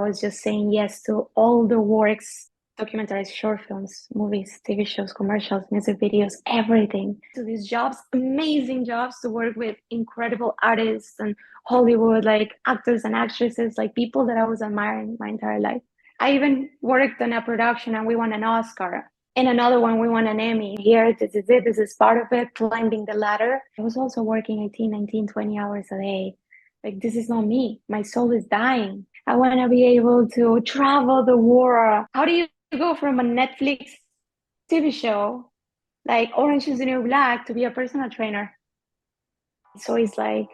was just saying yes to all the works, documentaries, short films, movies, TV shows, commercials, music videos, everything. To these jobs, amazing jobs, to work with incredible artists and Hollywood, like actors and actresses, like people that I was admiring my entire life. I even worked on a production and we won an Oscar. In another one, we won an Emmy. Here, this is it. This is part of it, climbing the ladder. I was also working 18, 19, 20 hours a day. Like, this is not me. My soul is dying. I want to be able to travel the world. How do you go from a Netflix TV show like Orange is the New Black to be a personal trainer? So it's like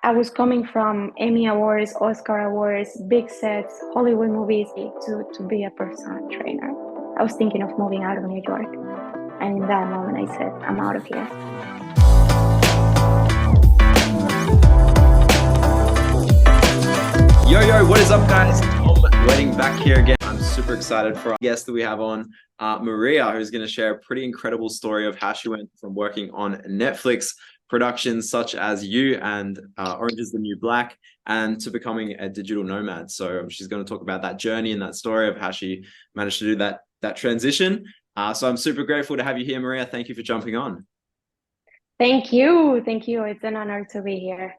I was coming from Emmy Awards, Oscar Awards, big sets, Hollywood movies to be a personal trainer. I was thinking of moving out of New York. And in that moment, I said, I'm out of here. Yo, what is up, guys? Tom Wedding back here again. I'm super excited for our guest that we have on, Maria, who's going to share a pretty incredible story of how she went from working on Netflix productions such as You and Orange is the New Black and to becoming a digital nomad. So she's going to talk about that journey and that story of how she managed to do that transition. So I'm super grateful to have you here, Maria. Thank you for jumping on. Thank you. It's an honor to be here.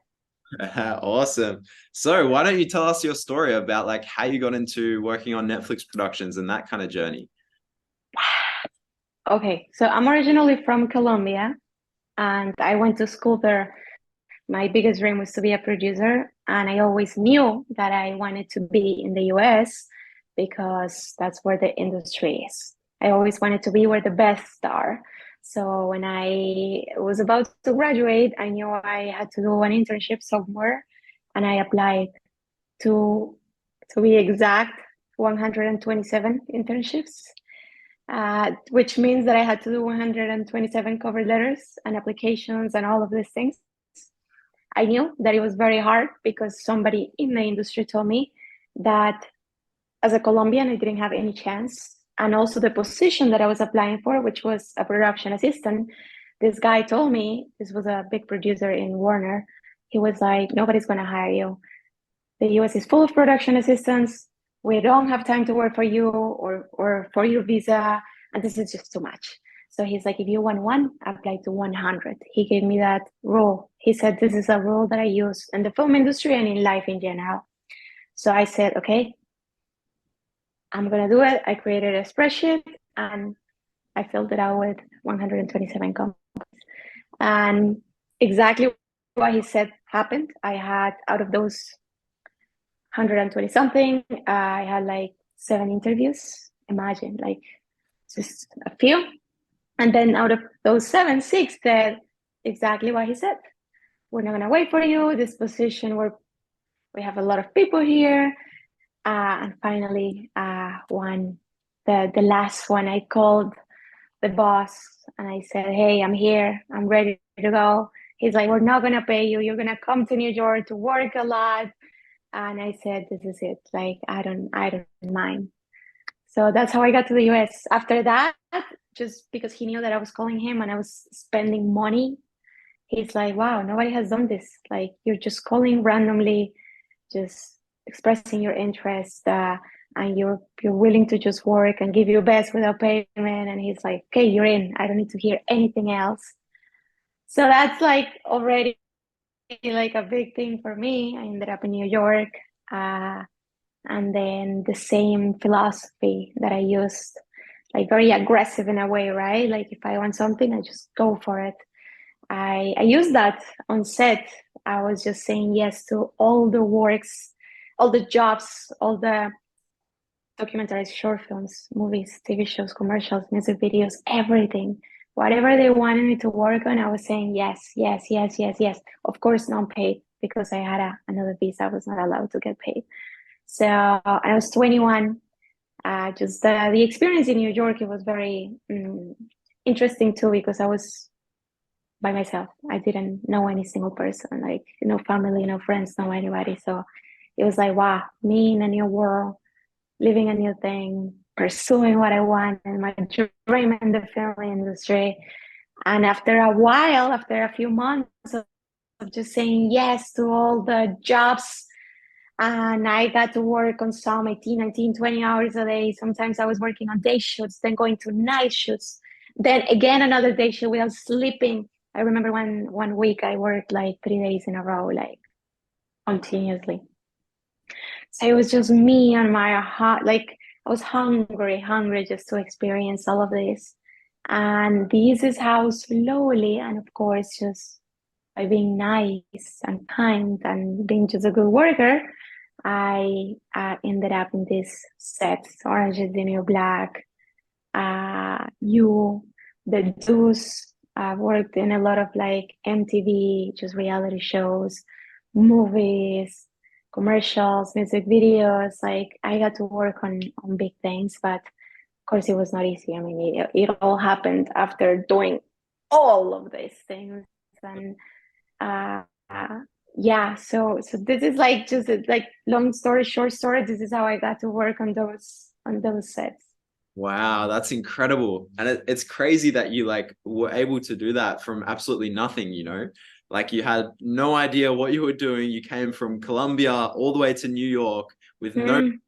Awesome. So why don't you tell us your story about like how you got into working on Netflix productions and that kind of journey? Okay, so I'm originally from Colombia and I went to school there. My biggest dream was to be a producer, and I always knew that I wanted to be in the US because that's where the industry is. I always wanted to be where the best are. So when I was about to graduate, I knew I had to do an internship somewhere, and I applied to be exact, 127 internships, which means that I had to do 127 cover letters and applications and all of these things. I knew that it was very hard because somebody in the industry told me that as a Colombian, I didn't have any chance. And also the position that I was applying for, which was a production assistant, this guy told me, this was a big producer in Warner, he was like, nobody's going to hire you. The US is full of production assistants. We don't have time to work for you or for your visa. And this is just too much. So he's like, if you want one, apply to 100. He gave me that rule. He said, this is a rule that I use in the film industry and in life in general. So I said, okay, I'm going to do it. I created a spreadsheet and I filled it out with 127 companies. And exactly what he said happened. I had, out of those 120 something, I had like 7 interviews. Imagine, like just a few. And then out of those 7, 6 said exactly what he said. We're not going to wait for you. This position where we have a lot of people here. And finally, the last one, I called the boss and I said, hey, I'm here. I'm ready to go. He's like, we're not going to pay you. You're going to come to New York to work a lot. And I said, this is it. Like, I don't mind. So that's how I got to the US. After that, just because he knew that I was calling him and I was spending money, he's like, wow, nobody has done this. Like, you're just calling randomly, just expressing your interest, and you're willing to just work and give your best without payment. And he's like, okay, you're in. I don't need to hear anything else. So that's like already like a big thing for me. I ended up in New York. And then the same philosophy that I used, like very aggressive in a way, right? Like if I want something, I just go for it. I use that on set. I was just saying yes to all the works, all the jobs, all the documentaries, short films, movies, TV shows, commercials, music videos, everything. Whatever they wanted me to work on, I was saying yes. Of course, non-paid because I had another visa. I was not allowed to get paid. So I was 21. Just the experience in New York, it was very interesting too because I was by myself. I didn't know any single person, like no family, no friends, no anybody. So it was like, wow, me in a new world, living a new thing, pursuing what I want and my dream in the film industry. And after a while, after a few months of just saying yes to all the jobs, And I got to work on some 18, 19, 20 hours a day. Sometimes I was working on day shoots, then going to night shoots, then again another day shoot without sleeping. I remember one week I worked like 3 days in a row, like continuously. So it was just me and my heart, like I was hungry just to experience all of this. And this is how slowly, and of course, just by being nice and kind and being just a good worker, I ended up in this set, Orange is the New Black, You, The Deuce. I worked in a lot of like MTV, just reality shows, movies, commercials, music videos. Like I got to work on big things, but of course it was not easy. I mean, it all happened after doing all of these things, and uh, yeah. So this is like just like long story, short story. This is how I got to work on those sets. Wow, that's incredible. And it's crazy that you like were able to do that from absolutely nothing, you know? Like you had no idea what you were doing. You came from Colombia all the way to New York with no Mm,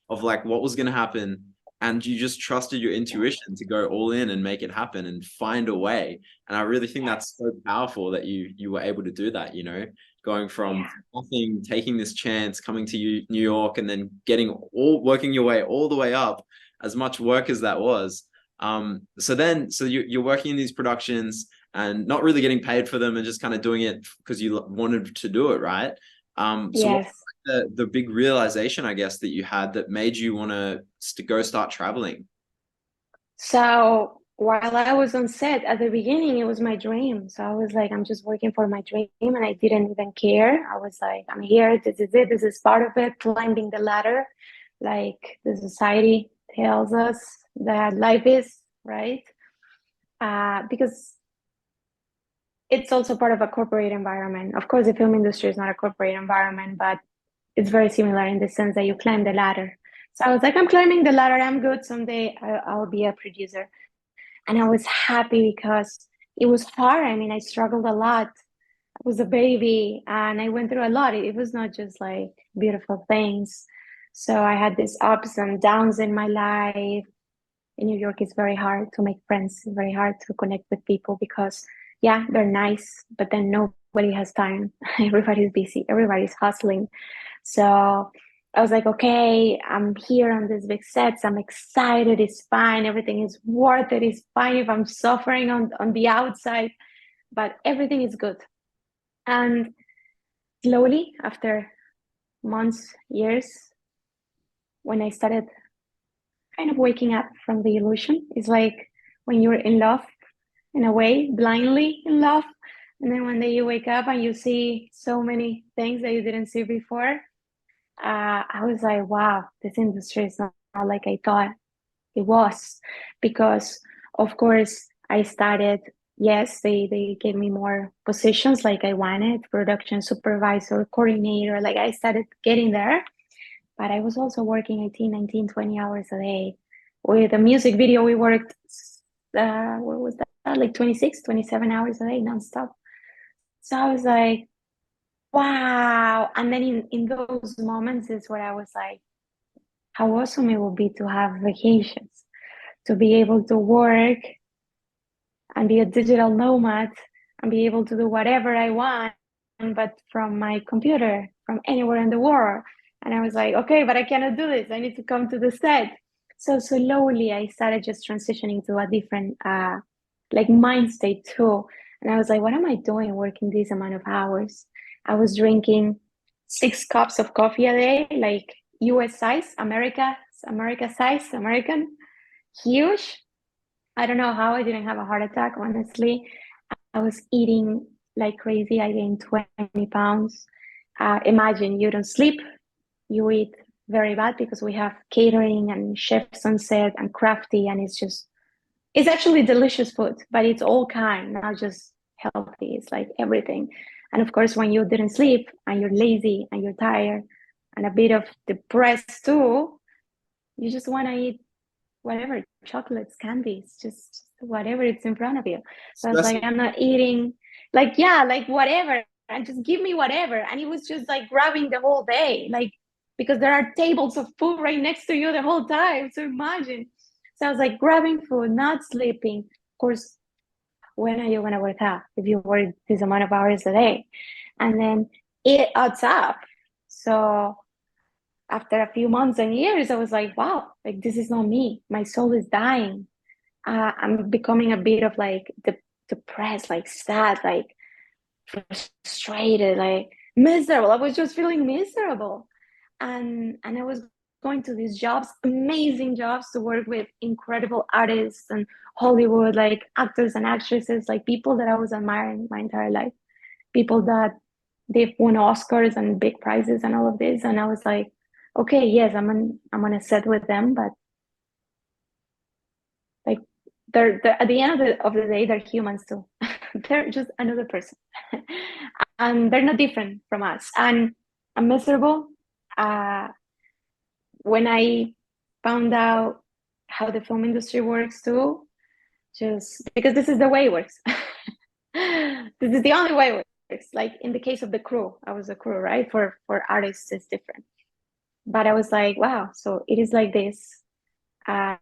of like what was going to happen, and you just trusted your intuition to go all in and make it happen and find a way. And I really think that's so powerful that you were able to do that, you know, going from yeah. nothing, taking this chance, coming to New York, and then getting all working your way all the way up, as much work as that was. So you're working in these productions and not really getting paid for them and just kind of doing it because you wanted to do it, right? So what Yes. the big realization, I guess, that you had that made you want to go start traveling? So while I was on set at the beginning, it was my dream. So I was like, I'm just working for my dream, and I didn't even care. I was like, I'm here. This is it. This is part of it. Climbing the ladder, like the society tells us that life is, right? Because it's also part of a corporate environment. Of course, the film industry is not a corporate environment, but it's very similar in the sense that you climb the ladder. So I was like, I'm climbing the ladder. I'm good. Someday I'll be a producer. And I was happy because it was hard. I mean, I struggled a lot. I was a baby and I went through a lot. It was not just like beautiful things. So I had these ups and downs in my life. In New York, it's very hard to make friends. It's very hard to connect with people because, yeah, they're nice, but then nobody has time. Everybody's busy. Everybody's hustling. So I was like, okay, I'm here on these big sets. I'm excited. It's fine. Everything is worth it. It's fine if I'm suffering on the outside, but everything is good. And slowly, after months, years, when I started kind of waking up from the illusion, it's like when you're in love, in a way, blindly in love. And then one day you wake up and you see so many things that you didn't see before. I was like, wow, this industry is not like I thought it was. Because, of course, I started, yes, they gave me more positions like I wanted, production supervisor, coordinator, like I started getting there. But I was also working 18, 19, 20 hours a day. With a music video, we worked, what was that? Like 26, 27 hours a day nonstop. So I was like, wow. And then in those moments is where I was like, how awesome it would be to have vacations, to be able to work and be a digital nomad and be able to do whatever I want, but from my computer, from anywhere in the world. And I was like, okay, but I cannot do this. I need to come to the set. So slowly I started just transitioning to a different like mind state too. And I was like, what am I doing working this amount of hours? I was drinking 6 cups of coffee a day, like US size, America size, American, huge. I don't know how I didn't have a heart attack, honestly. I was eating like crazy. I gained 20 pounds. Imagine you don't sleep, you eat very bad because we have catering and chefs on set and crafty, and it's actually delicious food, but it's all kind, not just healthy. It's like everything. And of course, when you didn't sleep and you're lazy and you're tired and a bit of depressed too, you just want to eat whatever, chocolates, candies, just whatever it's in front of you. So I was like, Stressing. I'm not eating, like, yeah, like whatever. and just give me whatever. And it was just like grabbing the whole day, like, because there are tables of food right next to you the whole time. So imagine. So I was like grabbing food, not sleeping. Of course, when are you going to work out if you work this amount of hours a day? And then it adds up. So after a few months and years, I was like, wow, like this is not me. My soul is dying. I'm becoming a bit of like depressed, like sad, like frustrated, like miserable. I was just feeling miserable. And I was going to these jobs, amazing jobs, to work with incredible artists and Hollywood, like actors and actresses, like people that I was admiring my entire life, people that they've won Oscars and big prizes and all of this. And I was like, okay, yes, I'm on a set with them, but like they're at the end of the day, they're humans too. They're just another person. And they're not different from us. And I'm miserable. When I found out how the film industry works too, just because this is the way it works. This is the only way it works. Like in the case of the crew, I was a crew, right? For artists, it's different. But I was like, wow, so it is like this. I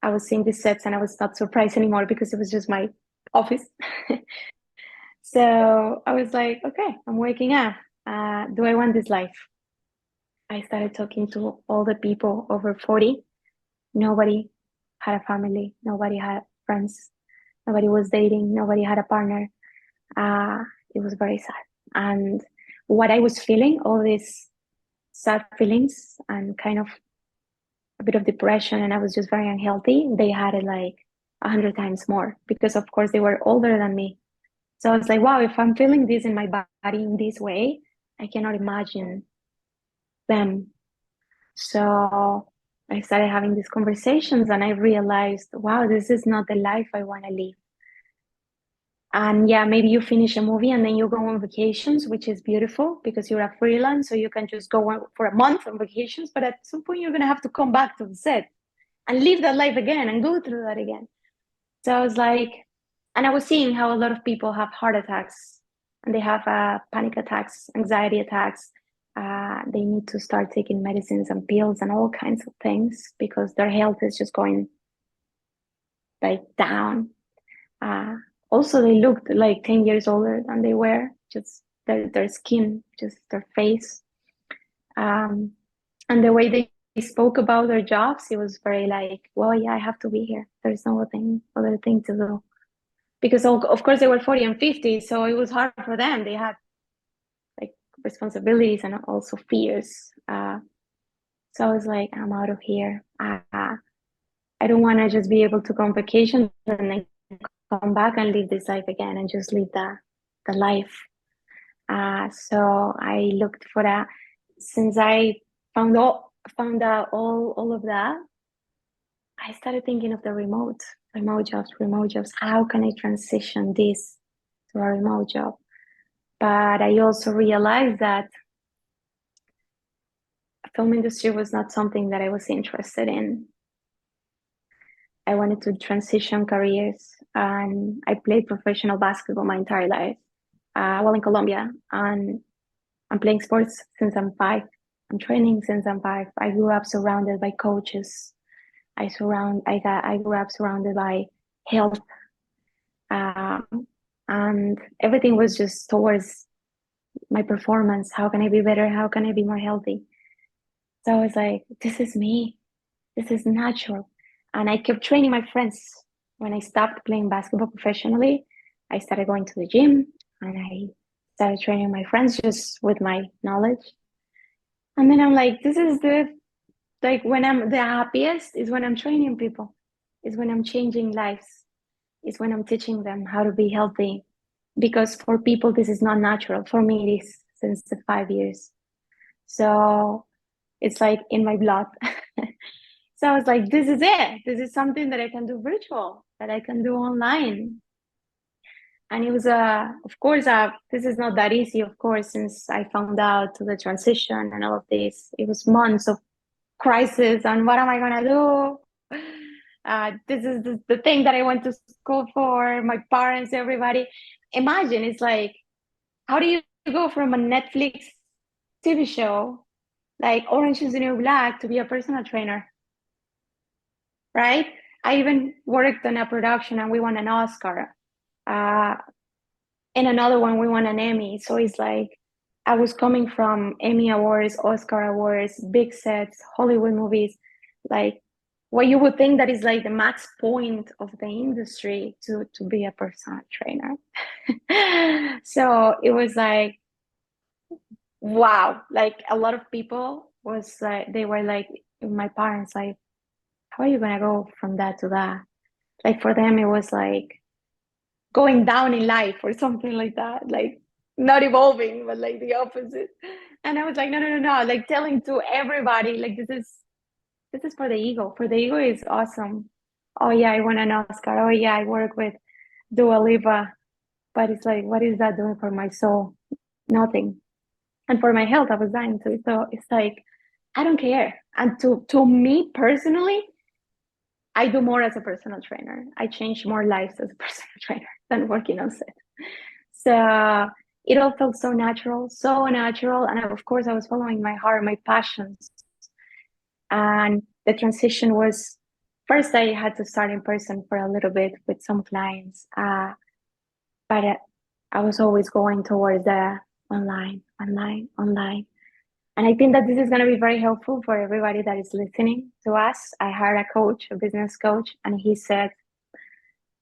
was seeing these sets and I was not surprised anymore because it was just my office. So I was like, okay, I'm waking up. Do I want this life? I started talking to all the people over 40. Nobody had a family. Nobody had friends. Nobody was dating. Nobody had a partner. It was very sad. And what I was feeling, all these sad feelings and kind of a bit of depression, and I was just very unhealthy, they had it like 100 times more because, of course, they were older than me. So I was like, wow, if I'm feeling this in my body in this way, I cannot imagine them. So I started having these conversations and I realized, wow, this is not the life I want to live. And yeah, maybe you finish a movie and then you go on vacations, which is beautiful because you're a freelance, so you can just go on for a month on vacations. But at some point, you're going to have to come back to the set and live that life again and go through that again. So I was like, and I was seeing how a lot of people have heart attacks and they have panic attacks, anxiety attacks. They need to start taking medicines and pills and all kinds of things because their health is just going like down. Also, they looked like 10 years older than they were, just their skin, just their face. And the way they spoke about their jobs, it was very like, well, yeah, I have to be here. There's no other thing to do. Because of course they were 40 and 50, so it was hard for them. They had like responsibilities and also fears. So I was like, I'm out of here. I don't want to just be able to go on vacation and then come back and live this life again and just live the life. So I looked for that. Since I found out all of that, I started thinking of the remote jobs. How can I transition this to a remote job? But I also realized that film industry was not something that I was interested in. I wanted to transition careers, and I played professional basketball my entire life. While in Colombia, and I'm playing sports since I'm 5. I'm training since I'm 5. I grew up surrounded by coaches. I grew up surrounded by health, and everything was just towards my performance. How can I be better? How can I be more healthy? So I was like, this is me. This is natural. And I kept training my friends. When I stopped playing basketball professionally, I started going to the gym and I started training my friends just with my knowledge. And then I'm like, this is when I'm the happiest is when I'm training people, is when I'm changing lives, is when I'm teaching them how to be healthy. Because for people, this is not natural. For me, it is since the 5 years. So it's like in my blood. So I was like, this is it. This is something that I can do virtual, that I can do online. And it was, of course, this is not that easy, of course, since I found out the transition and all of this. It was months of crisis and what am I going to do? This is the thing that I went to school for, my parents, everybody. Imagine, it's like, how do you go from a Netflix TV show like Orange is the New Black to be a personal trainer, right? I even worked on a production and we won an Oscar. In another one, we won an Emmy. So it's like I was coming from Emmy Awards, Oscar Awards, big sets, Hollywood movies, like what you would think that is like the max point of the industry to be a personal trainer. So it was like, wow, like a lot of people was like, they were like, my parents, like, how are you gonna go from that to that? Like for them, it was like going down in life or something like that, like not evolving, but like the opposite. And I was like, no, no, no, no, like telling to everybody, like this is for the ego. For the ego is awesome. Oh yeah, I won an Oscar. Oh yeah, I work with Dua Lipa. But it's like, what is that doing for my soul? Nothing. And for my health, I was dying too. So it's like, I don't care. And to me personally, I do more as a personal trainer. I change more lives as a personal trainer than working on set. So it all felt so natural, so natural. And of course, I was following my heart, my passions. And the transition was first, I had to start in person for a little bit with some clients. But I was always going towards the online, online, online. And I think that this is going to be very helpful for everybody that is listening to us. I hired a coach, a business coach, and he said,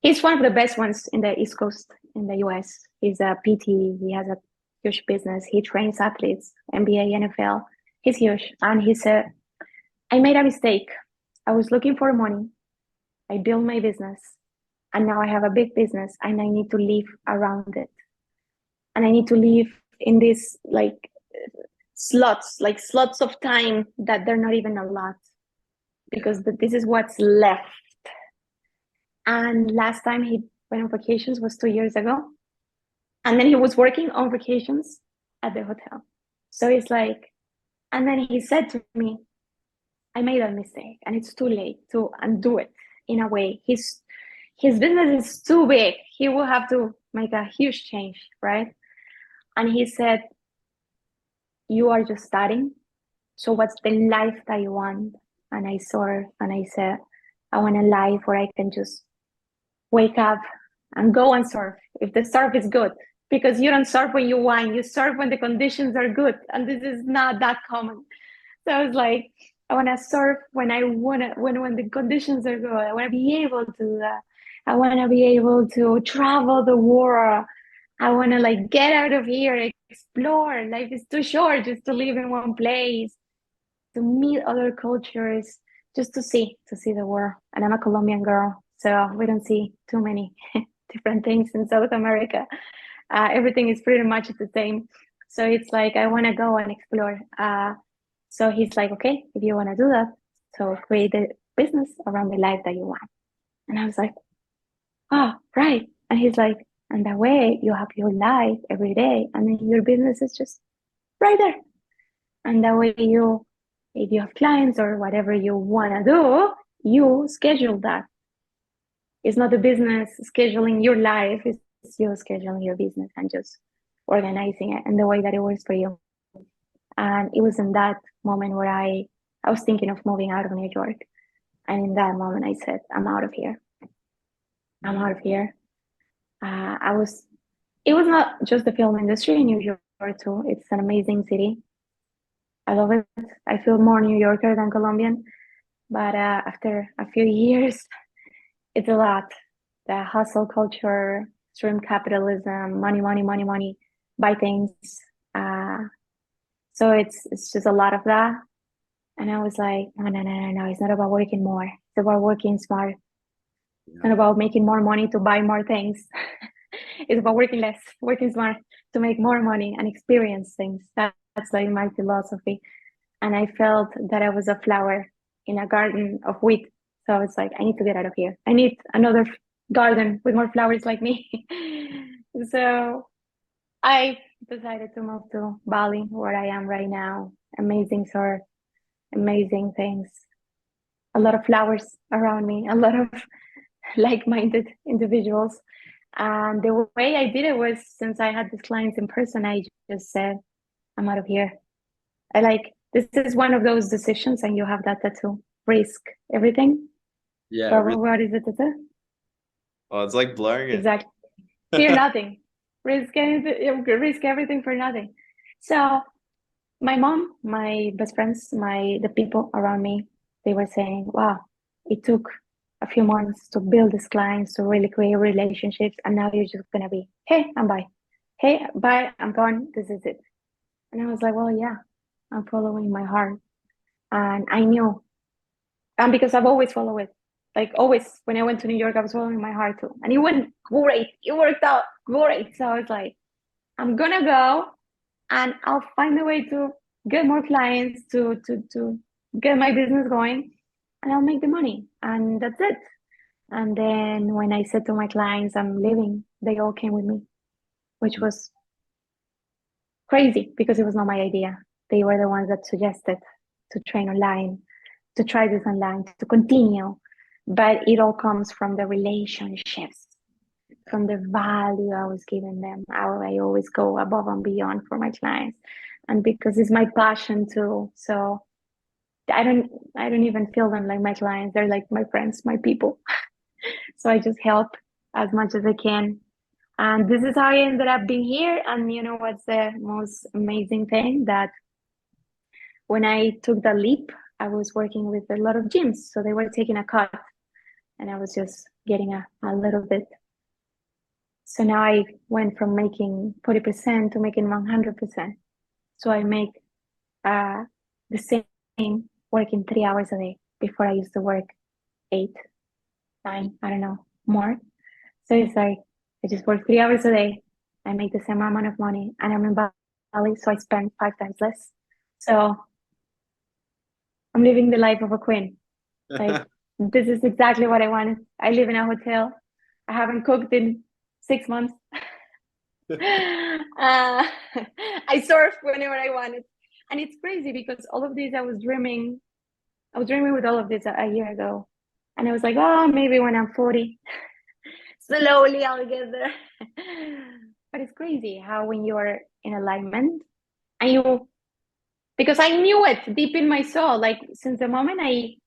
he's one of the best ones in the East Coast in the US. He's a PT, he has a huge business, he trains athletes, NBA, NFL. He's huge. And he said, I made a mistake. I was looking for money. I built my business. And now I have a big business and I need to live around it. And I need to live in this like slots of time that they're not even a lot because this is what's left. And last time he went on vacations was 2 years ago. And then he was working on vacations at the hotel. So it's like, and then he said to me, I made a mistake and it's too late to undo it in a way. His business is too big. He will have to make a huge change, right? And he said, you are just starting. So what's the life that you want? And I saw and I said, I want a life where I can just wake up and go and surf if the surf is good. Because you don't surf when you want, you surf when the conditions are good. And this is not that common. So I was like, I want to surf when when the conditions are good. I want to be able to do that. I want to be able to travel the world. I want to like get out of here, explore. Life is too short just to live in one place, to meet other cultures, just to see the world. And I'm a Colombian girl, so we don't see too many different things in South America. Everything is pretty much the same. So it's like, I want to go and explore. So he's like, okay, if you want to do that, so create a business around the life that you want. And I was like, oh, right. And he's like, and that way you have your life every day, and then your business is just right there. And that way if you have clients or whatever you want to do, you schedule that. It's not the business scheduling your life, it's you scheduling your business and just organizing it in the way that it works for you. And it was in that moment where I was thinking of moving out of New York. And in that moment, I said, I'm out of here. I'm out of here. It was not just the film industry in New York too. It's an amazing city. I love it. I feel more New Yorker than Colombian. But after a few years, it's a lot. The hustle culture, extreme capitalism, money, money, money, money, buy things. So it's just a lot of that. And I was like, no. It's not about working more. It's about working smart. It's not about making more money to buy more things. It's about working less, working smart to make more money and experience things. That's like my philosophy. And I felt that I was a flower in a garden of wheat. So I was like, I need to get out of here. I need another garden with more flowers like me. So I decided to move to Bali, where I am right now. Amazing surf, amazing things, a lot of flowers around me, a lot of like-minded individuals. And the way I did it was, since I had these clients in person, I just said, I'm out of here. This is one of those decisions, and you have that tattoo. Risk everything. Yeah. But what is it? Oh, it's like blurring it. Exactly. Fear nothing. Risk everything for nothing. So my mom, my best friends, the people around me, they were saying, wow, it took a few months to build these clients, to really create relationships, and now you're just gonna be, hey, I'm bye. Hey, bye, I'm gone. This is it. And I was like, well, yeah, I'm following my heart. And I knew, and because I've always followed it. Like always, when I went to New York, I was following my heart too. And it went great. It worked out great. So I was like, I'm gonna go and I'll find a way to get more clients to get my business going, and I'll make the money. And that's it. And then when I said to my clients I'm leaving, they all came with me, which was crazy because it was not my idea. They were the ones that suggested to train online, to try this online, to continue. But it all comes from the relationships, from the value I was giving them. I always go above and beyond for my clients, and because it's my passion too. So I don't even feel them like my clients. They're like my friends, my people. So I just help as much as I can. And this is how I ended up being here. And you know what's the most amazing thing? That when I took the leap, I was working with a lot of gyms. So they were taking a cut, and I was just getting a little bit. So now I went from making 40% to making 100%. So I make the same working 3 hours a day. Before I used to work 8, 9, I don't know, more. So it's like I just work 3 hours a day. I make the same amount of money, and I'm in Bali, so I spend 5 times less. So I'm living the life of a queen. Like this is exactly what I wanted. I live in a hotel. I haven't cooked in 6 months. I surf whenever I wanted. And it's crazy because all of this I was dreaming with all of this a year ago. And I was like, oh, maybe when I'm 40, slowly I'll get there. But it's crazy how when you're in alignment and because I knew it deep in my soul, like since the moment I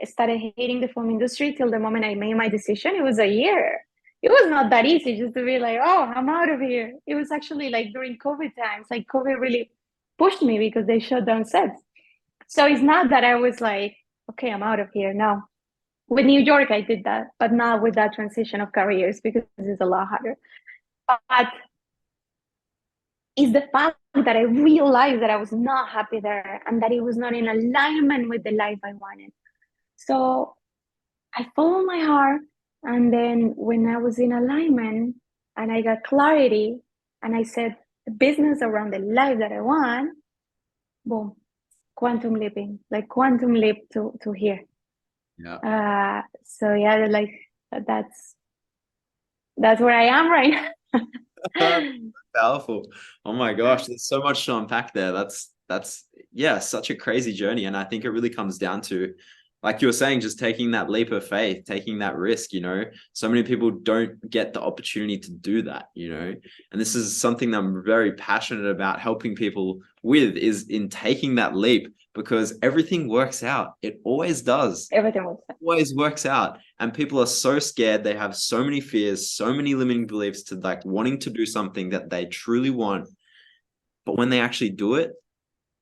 started hating the film industry till the moment I made my decision, it was a year. It was not that easy just to be like, oh, I'm out of here. It was actually like during COVID times, like COVID really pushed me because they shut down sets. So it's not that I was like, okay, I'm out of here. No. With New York, I did that, but not with that transition of careers because it's a lot harder. But it's the fact that I realized that I was not happy there and that it was not in alignment with the life I wanted. So I followed my heart. And then when I was in alignment and I got clarity and I said the business around the life that I want, boom, quantum leaping, like quantum leap to here. Yeah. So yeah, like that's where I am right now. Powerful. Oh my gosh, there's so much to unpack there. That's yeah, such a crazy journey. And I think it really comes down to, like you were saying, just taking that leap of faith, taking that risk, So many people don't get the opportunity to do that, And this is something that I'm very passionate about helping people with, is in taking that leap, because everything works out. It always does. Everything works out. Always works out. And people are so scared. They have so many fears, so many limiting beliefs to like wanting to do something that they truly want. But when they actually do it,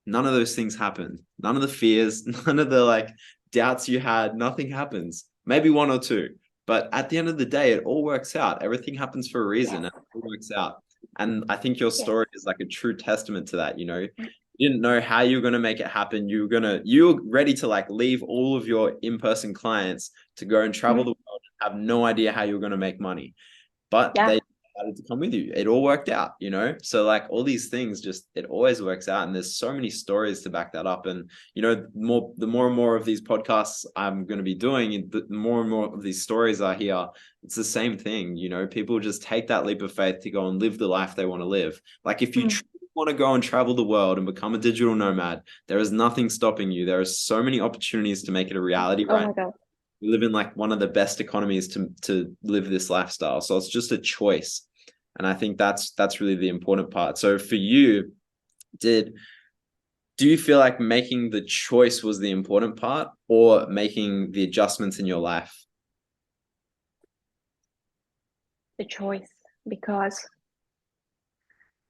none of those things happen. None of the fears, none of the like doubts you had, nothing happens. Maybe one or two. But at the end of the day, it all works out. Everything happens for a reason, and it all works out. And I think your story is like a true testament to that, You didn't know how you were going to make it happen. You were ready to like leave all of your in-person clients to go and travel the world and have no idea how you were going to make money. But they decided to come with you. It all worked out, So like all these things, it always works out. And there's so many stories to back that up. And, the more and more of these podcasts I'm going to be doing, the more and more of these stories I hear, it's the same thing. People just take that leap of faith to go and live the life they want to live. Like if you want to go and travel the world and become a digital nomad, there is nothing stopping you. There are so many opportunities to make it a reality right now. We live in like one of the best economies to live this lifestyle. So it's just a choice. And I think that's really the important part. So for you, do you feel like making the choice was the important part, or making the adjustments in your life? The choice, because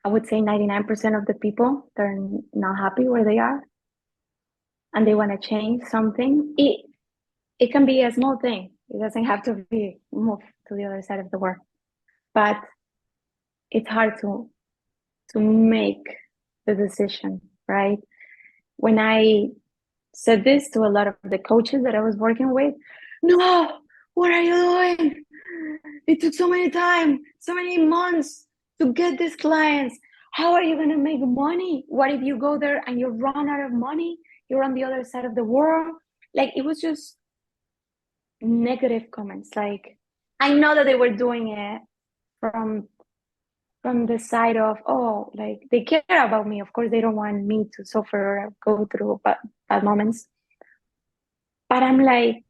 I would say 99% of the people, they're not happy where they are and they want to change something. It can be a small thing. It doesn't have to be moved to the other side of the world. But it's hard to make the decision, right? When I said this to a lot of the coaches that I was working with, no, what are you doing? It took so many time, so many months to get these clients. How are you going to make money? What if you go there and you run out of money? You're on the other side of the world. Like, it was just negative comments. Like, I know that they were doing it from the side of, oh, like, they care about me. Of course, they don't want me to suffer or go through bad moments. But I'm like,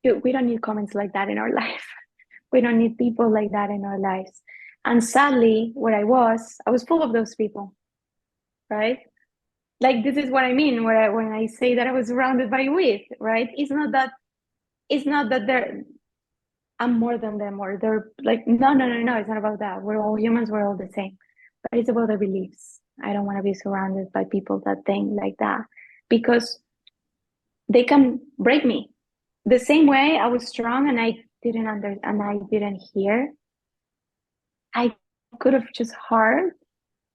we don't need comments like that in our life. We don't need people like that in our lives. And sadly, where I was full of those people, right? Like, this is what I mean when I say that I was surrounded by weed, right? It's not that I'm more than them, or they're like, no. It's not about that. We're all humans. We're all the same. But it's about the beliefs. I don't want to be surrounded by people that think like that, because they can break me. The same way I was strong and I didn't hear, I could have just heard,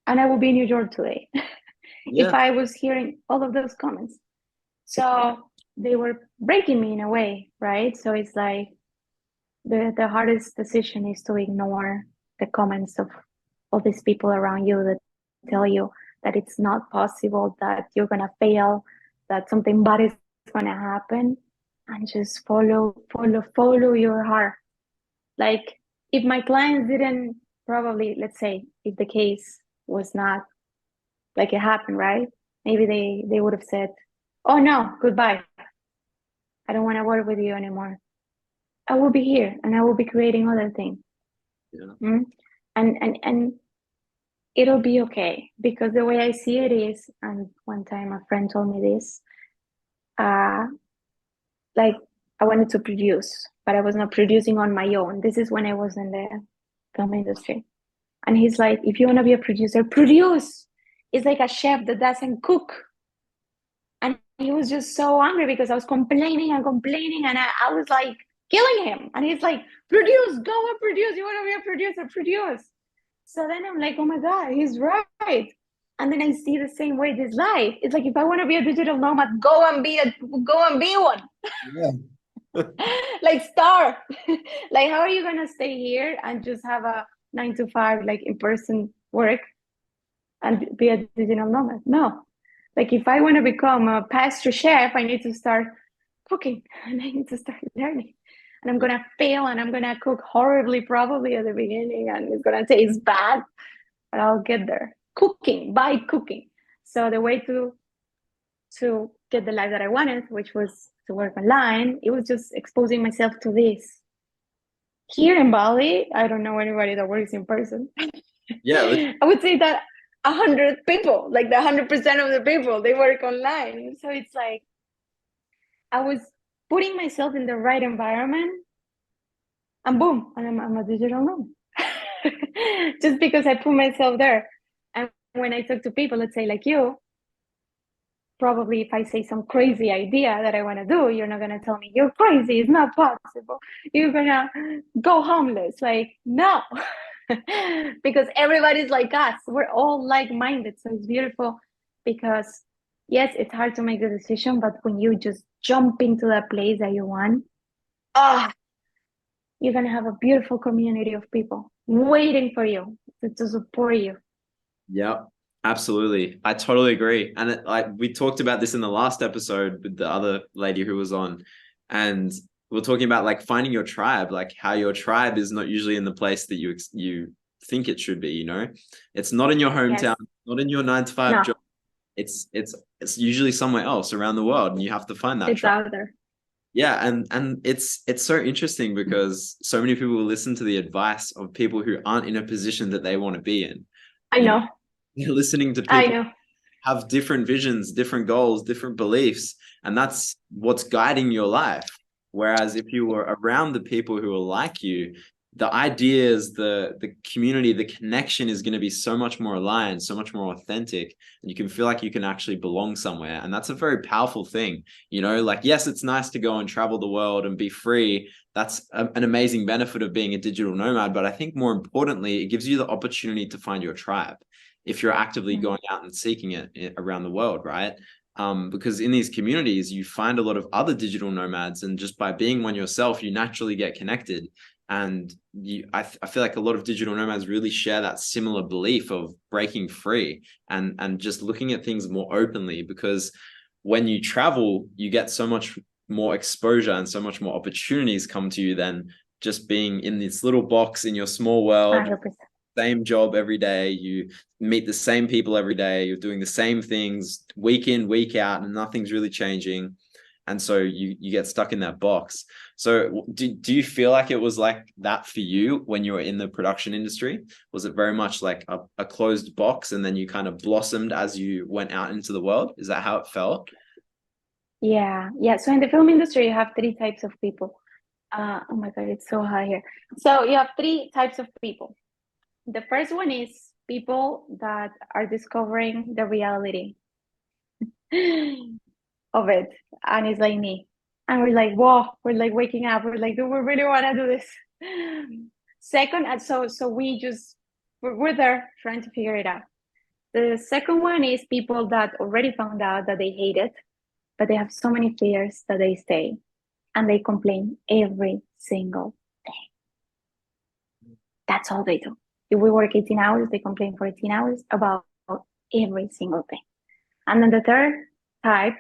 and I would be in New York today if I was hearing all of those comments. So they were breaking me in a way, right? So it's like the hardest decision is to ignore the comments of all these people around you that tell you that it's not possible, that you're gonna fail, that something bad is gonna happen, and just follow your heart. Like, if my clients didn't, probably, let's say, if the case was not like it happened, right? Maybe they would have said, oh no, goodbye. I don't want to work with you anymore. I will be here and I will be creating other things. Yeah. And it'll be okay, because the way I see it is, and one time a friend told me this, like, I wanted to produce, but I was not producing on my own. This is when I was in the film industry. And he's like, if you want to be a producer, produce. It's like a chef that doesn't cook. And he was just so angry because I was complaining, and I was like killing him. And he's like, produce, go and produce. You want to be a producer, produce. So then I'm like, oh my God, he's right. And then I see the same way this life. It's like, if I want to be a digital nomad, go and be one. Yeah. Like, start. Like, how are you gonna stay here and just have a 9 to 5, like, in-person work and be a digital nomad? No. Like, if I want to become a pastry chef, I need to start cooking and I need to start learning. And I'm gonna fail and I'm gonna cook horribly probably at the beginning, and it's gonna taste bad, but I'll get there. By cooking. So the way to get the life that I wanted, which was to work online, it was just exposing myself to this. Here in Bali, I don't know anybody that works in person. Yeah. I would say that 100 people, like the 100% of the people, they work online. So it's like, I was putting myself in the right environment, and boom, and I'm a digital nomad. Just because I put myself there. And when I talk to people, let's say like you, probably if I say some crazy idea that I want to do, you're not going to tell me you're crazy. It's not possible. You're going to go homeless. Like, no, because everybody's like us. We're all like-minded. So it's beautiful, because yes, it's hard to make the decision, but when you just jump into that place that you want, you're going to have a beautiful community of people waiting for you to support you. Yeah, absolutely. I totally agree. And we talked about this in the last episode with the other lady who was on, and we're talking about like finding your tribe, like how your tribe is not usually in the place that you think it should be. You know, it's not in your hometown, not in your 9 to 5 job. It's usually somewhere else around the world, and you have to find that it's tribe. out there. Yeah, and it's so interesting because so many people listen to the advice of people who aren't in a position that they want to be in. I You know, know, you're listening to I people know. have different visions, different goals, different beliefs, and that's what's guiding your life. Whereas if you were around the people who are like you, the ideas, the community, the connection is going to be so much more aligned, so much more authentic, and you can feel like you can actually belong somewhere. And that's a very powerful thing. Like, yes, it's nice to go and travel the world and be free. That's an amazing benefit of being a digital nomad. But I think more importantly, it gives you the opportunity to find your tribe if you're actively Mm. going out and seeking it around the world, right? Because in these communities, you find a lot of other digital nomads, and just by being one yourself, you naturally get connected. And I feel like a lot of digital nomads really share that similar belief of breaking free and just looking at things more openly. Because when you travel, you get so much more exposure and so much more opportunities come to you than just being in this little box in your small world, 100%. same job every day, you meet the same people every day, you're doing the same things week in, week out, and nothing's really changing. And so you get stuck in that box. So do you feel like it was like that for you when you were in the production industry? Was it very much like a closed box and then you kind of blossomed as you went out into the world? Is that how it felt? Yeah, yeah. So in the film industry, you have three types of people. Oh my God, it's so high here. So you have three types of people. The first one is people that are discovering the reality of it, and it's like me. And we're like, whoa, we're like waking up. We're like, do we really want to do this? Second, and so we're there trying to figure it out. The second one is people that already found out that they hate it, but they have so many fears that they stay and they complain every single day. That's all they do. If we work 18 hours, they complain for 18 hours about every single thing. And then the third type,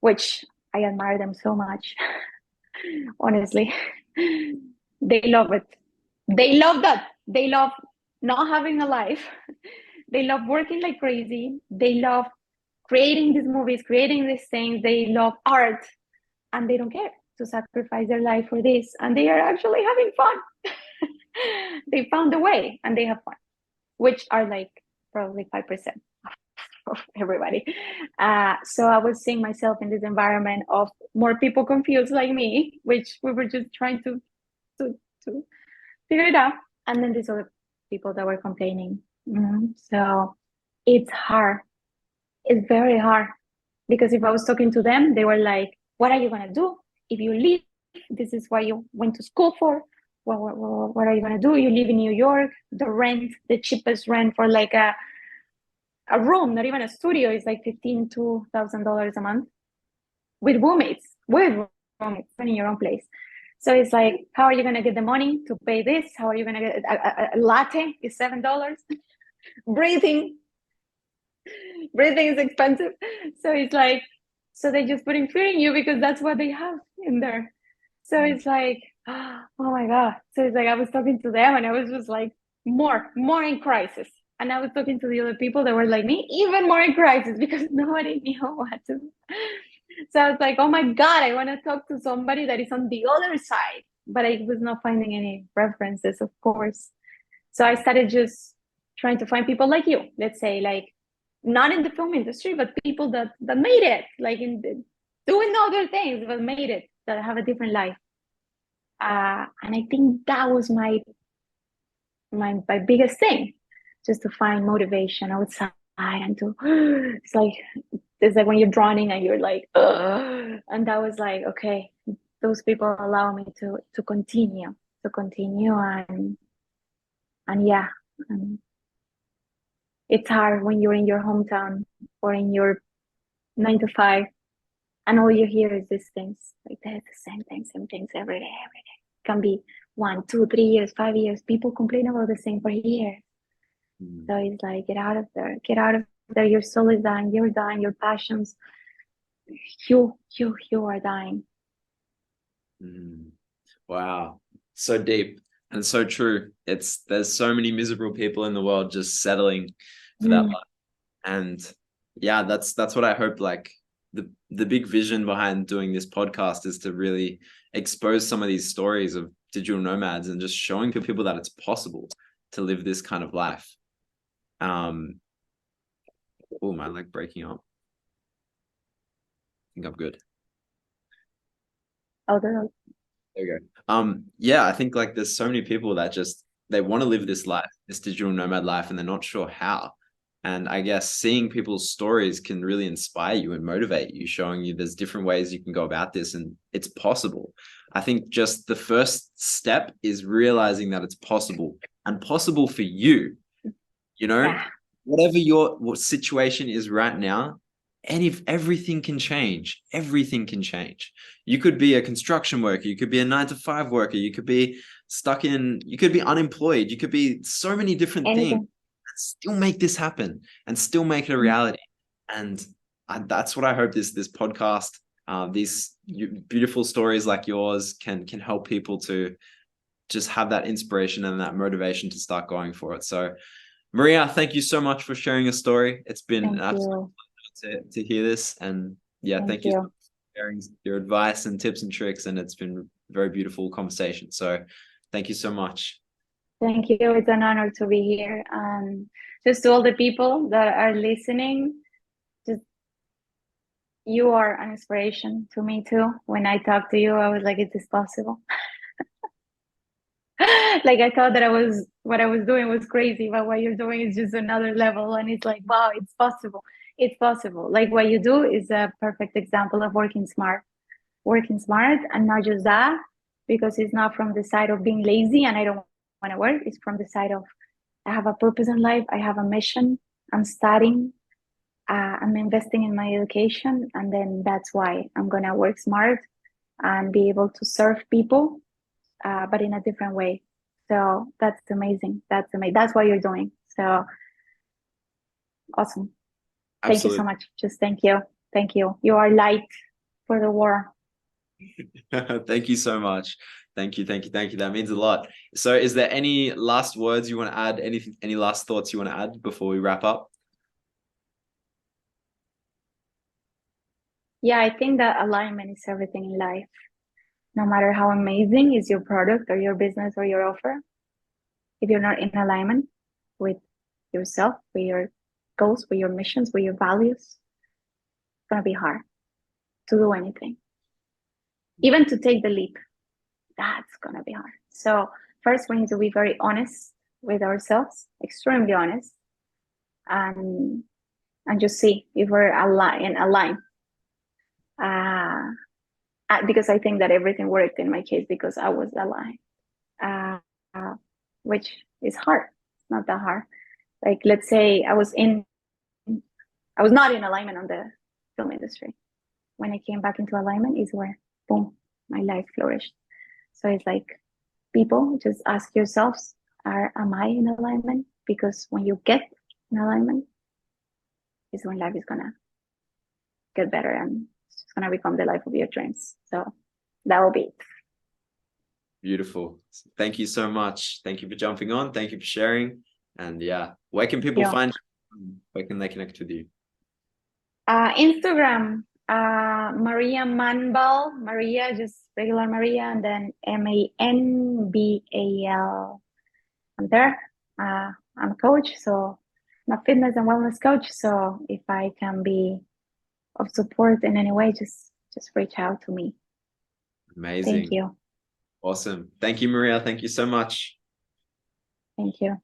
which I admire them so much, honestly, they love it. They love that. They love not having a life. They love working like crazy. They love creating these movies, creating these things. They love art, and they don't care to sacrifice their life for this. And they are actually having fun. They found a way and they have fun, which are like probably 5% of everybody. So I was seeing myself in this environment of more people confused like me, which we were just trying to, to figure it out. And then these other people that were complaining. So it's hard. It's very hard because if I was talking to them, they were like, what are you going to do if you leave? This is what you went to school for. What are you going to do? You live in New York, the rent, the cheapest rent for like a room, not even a studio, is like $15,000 a month with roommates, in your own place. So it's like, how are you going to get the money to pay this? How are you going to get a latte is $7? breathing breathing is expensive. So it's like, so they just putting fear in you because that's what they have in there. So it's like, oh my God. So it's like I was talking to them and I was just like more in crisis. And I was talking to the other people that were like me, even more in crisis because nobody knew what to do. So I was like, oh my God, I want to talk to somebody that is on the other side. But I was not finding any references, of course. So I started just trying to find people like you, let's say, like not in the film industry, but people that made it, like doing other things, but made it, that have a different life. And I think that was my biggest thing, just to find motivation outside and to it's like when you're drowning and you're like, ugh. And that was like, okay, those people allow me to continue and yeah. And it's hard when you're in your hometown or in your 9 to 5 and all you hear is these things like that, the same things every day. It can be 1, 2, 3 years, 5 years. People complain about the same for years. So it's like, get out of there. Your soul is dying. You're dying. Your passions, you are dying. Wow. So deep and so true. There's so many miserable people in the world just settling for that life. And yeah, that's what I hope like the big vision behind doing this podcast is to really expose some of these stories of digital nomads and just showing to people that it's possible to live this kind of life. Oh, my leg breaking up. I think I'm good. Oh, there you go. Yeah, I think like there's so many people that just they want to live this life, this digital nomad life, and they're not sure how. And I guess seeing people's stories can really inspire you and motivate you, showing you there's different ways you can go about this and it's possible. I think just the first step is realizing that it's possible and possible for you. You know, Yeah. whatever what situation is right now, and if everything can change, everything can change. You could be a construction worker, you could be a 9-to-5 worker, you could be you could be unemployed, you could be so many different things, Anything. and still make this happen and still make it a reality. And that's what I hope this podcast, these beautiful stories like yours can help people to just have that inspiration and that motivation to start going for it. So Maria, thank you so much for sharing a story. It's been an absolute pleasure to hear this. And yeah, thank you so much for sharing your advice and tips and tricks. And it's been a very beautiful conversation. So thank you so much. Thank you. It's an honor to be here. Just to all the people that are listening, just you are an inspiration to me too. When I talked to you, I was like, it is possible. Like I thought that what I was doing was crazy, but what you're doing is just another level. And it's like, wow, it's possible. It's possible. Like what you do is a perfect example of working smart, and not just that, because it's not from the side of being lazy and I don't want to work. It's from the side of I have a purpose in life. I have a mission. I'm studying. I'm investing in my education. And then that's why I'm going to work smart and be able to serve people, but in a different way. So that's amazing. That's amazing. That's what you're doing. So awesome. Absolutely. Thank you so much. Just thank you. Thank you. You are light for the world. Thank you so much. Thank you. That means a lot. So is there any last words you want to add? Any last thoughts you want to add before we wrap up? Yeah, I think that alignment is everything in life. No matter how amazing is your product or your business or your offer, if you're not in alignment with yourself, with your goals, with your missions, with your values, it's going to be hard to do anything. Even to take the leap, that's going to be hard. So first, we need to be very honest with ourselves, extremely honest, and just see if we're aligned. Because I think that everything worked in my case because I was aligned, which is hard. It's not that hard. Like, let's say I was not in alignment on the film industry. When I came back into alignment is where, boom, my life flourished. So it's like, people, just ask yourselves, am I in alignment? Because when you get in alignment is when life is gonna get better and it's gonna become the life of your dreams. So that will be it. Beautiful. Thank you so much. Thank you for jumping on. Thank you for sharing. And yeah, where can people find you? Where can they connect with you? Instagram, Maria Manbal, Maria, just regular Maria, and then Manbal. I'm there. I'm a coach, so I'm a fitness and wellness coach. So if I can be of support in any way, just reach out to me. Amazing. Thank you. Awesome. Thank you, Maria. Thank you so much. Thank you.